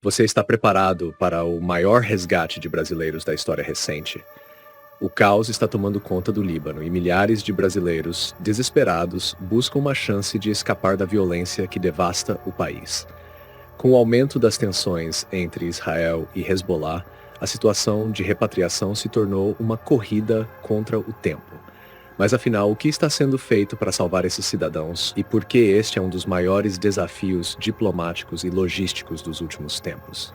Você está preparado para o maior resgate de brasileiros da história recente? O caos está tomando conta do Líbano e milhares de brasileiros, desesperados, buscam uma chance de escapar da violência que devasta o país. Com o aumento das tensões entre Israel e Hezbollah, a situação de repatriação se tornou uma corrida contra o tempo. Mas afinal, o que está sendo feito para salvar esses cidadãos e por que este é um dos maiores desafios diplomáticos e logísticos dos últimos tempos?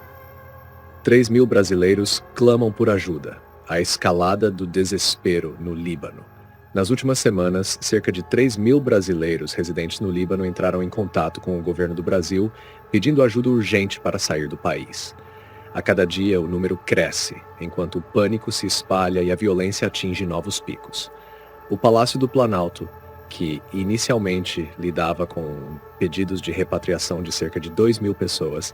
3.000 brasileiros clamam por ajuda. A escalada do desespero no Líbano. Nas últimas semanas, cerca de 3.000 brasileiros residentes no Líbano entraram em contato com o governo do Brasil, pedindo ajuda urgente para sair do país. A cada dia, o número cresce, enquanto o pânico se espalha e a violência atinge novos picos. O Palácio do Planalto, que inicialmente lidava com pedidos de repatriação de cerca de 2.000 pessoas,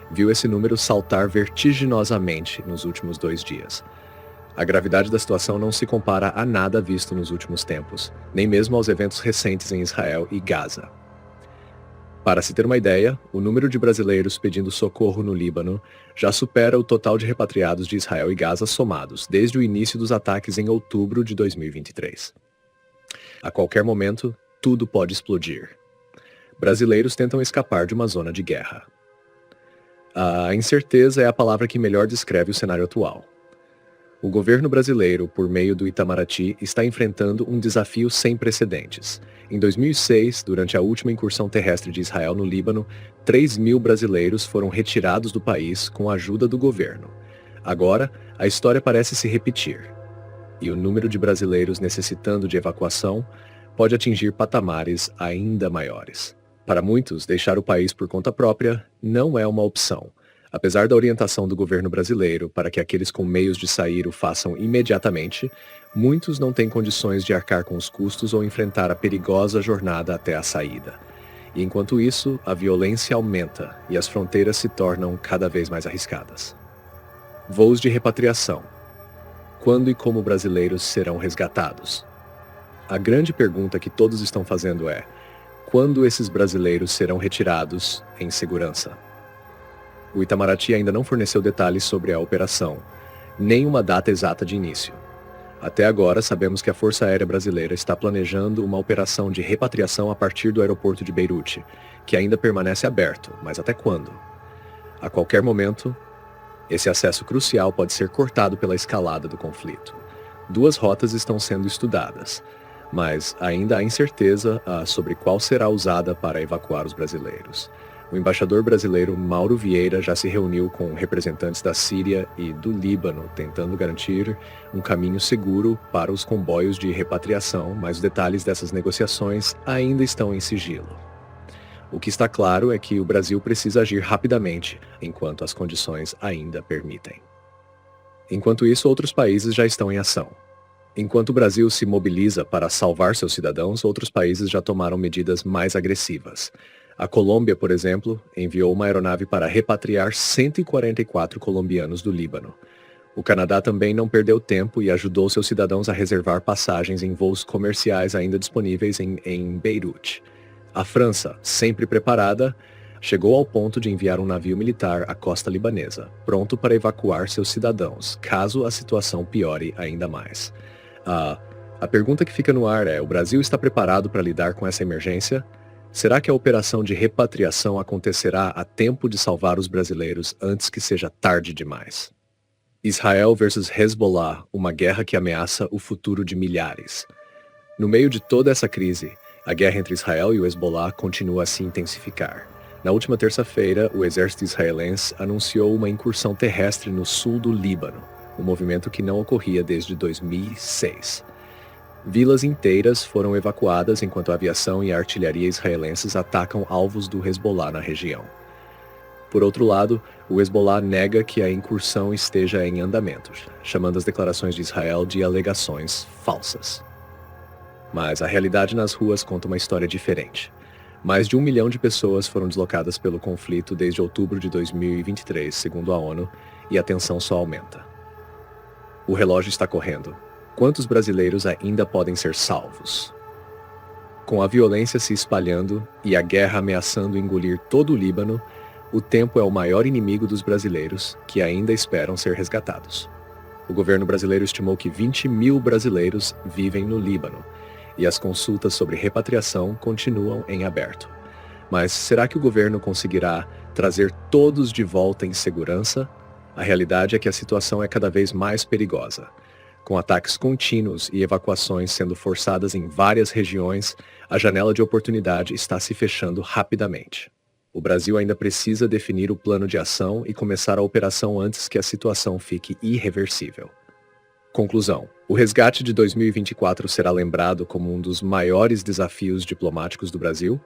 viu esse número saltar vertiginosamente nos últimos 2 dias. A gravidade da situação não se compara a nada visto nos últimos tempos, nem mesmo aos eventos recentes em Israel e Gaza. Para se ter uma ideia, o número de brasileiros pedindo socorro no Líbano já supera o total de repatriados de Israel e Gaza somados, desde o início dos ataques em outubro de 2023. A qualquer momento, tudo pode explodir. Brasileiros tentam escapar de uma zona de guerra. A incerteza é a palavra que melhor descreve o cenário atual. O governo brasileiro, por meio do Itamaraty, está enfrentando um desafio sem precedentes. Em 2006, durante a última incursão terrestre de Israel no Líbano, 3.000 brasileiros foram retirados do país com a ajuda do governo. Agora, a história parece se repetir. E o número de brasileiros necessitando de evacuação pode atingir patamares ainda maiores. Para muitos, deixar o país por conta própria não é uma opção. Apesar da orientação do governo brasileiro para que aqueles com meios de sair o façam imediatamente, muitos não têm condições de arcar com os custos ou enfrentar a perigosa jornada até a saída. E enquanto isso, a violência aumenta e as fronteiras se tornam cada vez mais arriscadas. Voos de repatriação. Quando e como brasileiros serão resgatados? A grande pergunta que todos estão fazendo é: quando esses brasileiros serão retirados em segurança? O Itamaraty ainda não forneceu detalhes sobre a operação, nem uma data exata de início. Até agora, sabemos que a Força Aérea Brasileira está planejando uma operação de repatriação a partir do aeroporto de Beirute, que ainda permanece aberto, mas até quando? A qualquer momento, esse acesso crucial pode ser cortado pela escalada do conflito. 2 rotas estão sendo estudadas, mas ainda há incerteza sobre qual será usada para evacuar os brasileiros. O embaixador brasileiro Mauro Vieira já se reuniu com representantes da Síria e do Líbano, tentando garantir um caminho seguro para os comboios de repatriação, mas os detalhes dessas negociações ainda estão em sigilo. O que está claro é que o Brasil precisa agir rapidamente, enquanto as condições ainda permitem. Enquanto isso, outros países já estão em ação. Enquanto o Brasil se mobiliza para salvar seus cidadãos, outros países já tomaram medidas mais agressivas. A Colômbia, por exemplo, enviou uma aeronave para repatriar 144 colombianos do Líbano. O Canadá também não perdeu tempo e ajudou seus cidadãos a reservar passagens em voos comerciais ainda disponíveis em Beirute. A França, sempre preparada, chegou ao ponto de enviar um navio militar à costa libanesa, pronto para evacuar seus cidadãos, caso a situação piore ainda mais. A pergunta que fica no ar é: o Brasil está preparado para lidar com essa emergência? Será que a operação de repatriação acontecerá a tempo de salvar os brasileiros antes que seja tarde demais? Israel versus Hezbollah, uma guerra que ameaça o futuro de milhares. No meio de toda essa crise, a guerra entre Israel e o Hezbollah continua a se intensificar. Na última terça-feira, o exército israelense anunciou uma incursão terrestre no sul do Líbano, um movimento que não ocorria desde 2006. Vilas inteiras foram evacuadas enquanto a aviação e a artilharia israelenses atacam alvos do Hezbollah na região. Por outro lado, o Hezbollah nega que a incursão esteja em andamento, chamando as declarações de Israel de alegações falsas. Mas a realidade nas ruas conta uma história diferente. Mais de 1 milhão de pessoas foram deslocadas pelo conflito desde outubro de 2023, segundo a ONU, e a tensão só aumenta. O relógio está correndo. Quantos brasileiros ainda podem ser salvos? Com a violência se espalhando e a guerra ameaçando engolir todo o Líbano, O tempo é o maior inimigo dos brasileiros que ainda esperam ser resgatados. O governo brasileiro estimou que 20 mil brasileiros vivem no Líbano e as consultas sobre repatriação continuam em aberto. Mas será que o governo conseguirá trazer todos de volta em segurança? A realidade é que a situação é cada vez mais perigosa. Com ataques contínuos e evacuações sendo forçadas em várias regiões, a janela de oportunidade está se fechando rapidamente. O Brasil ainda precisa definir o plano de ação e começar a operação antes que a situação fique irreversível. Conclusão: o resgate de 2024 será lembrado como um dos maiores desafios diplomáticos do Brasil?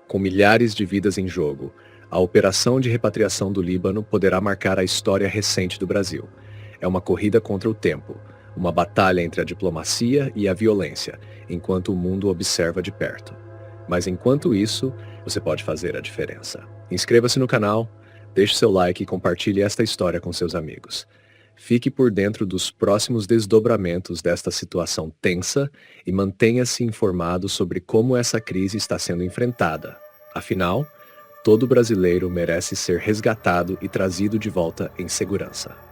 Com milhares de vidas em jogo, a operação de repatriação do Líbano poderá marcar a história recente do Brasil. É uma corrida contra o tempo, uma batalha entre a diplomacia e a violência, enquanto o mundo observa de perto. Mas enquanto isso, você pode fazer a diferença. Inscreva-se no canal, deixe seu like e compartilhe esta história com seus amigos. Fique por dentro dos próximos desdobramentos desta situação tensa e mantenha-se informado sobre como essa crise está sendo enfrentada. Afinal, todo brasileiro merece ser resgatado e trazido de volta em segurança.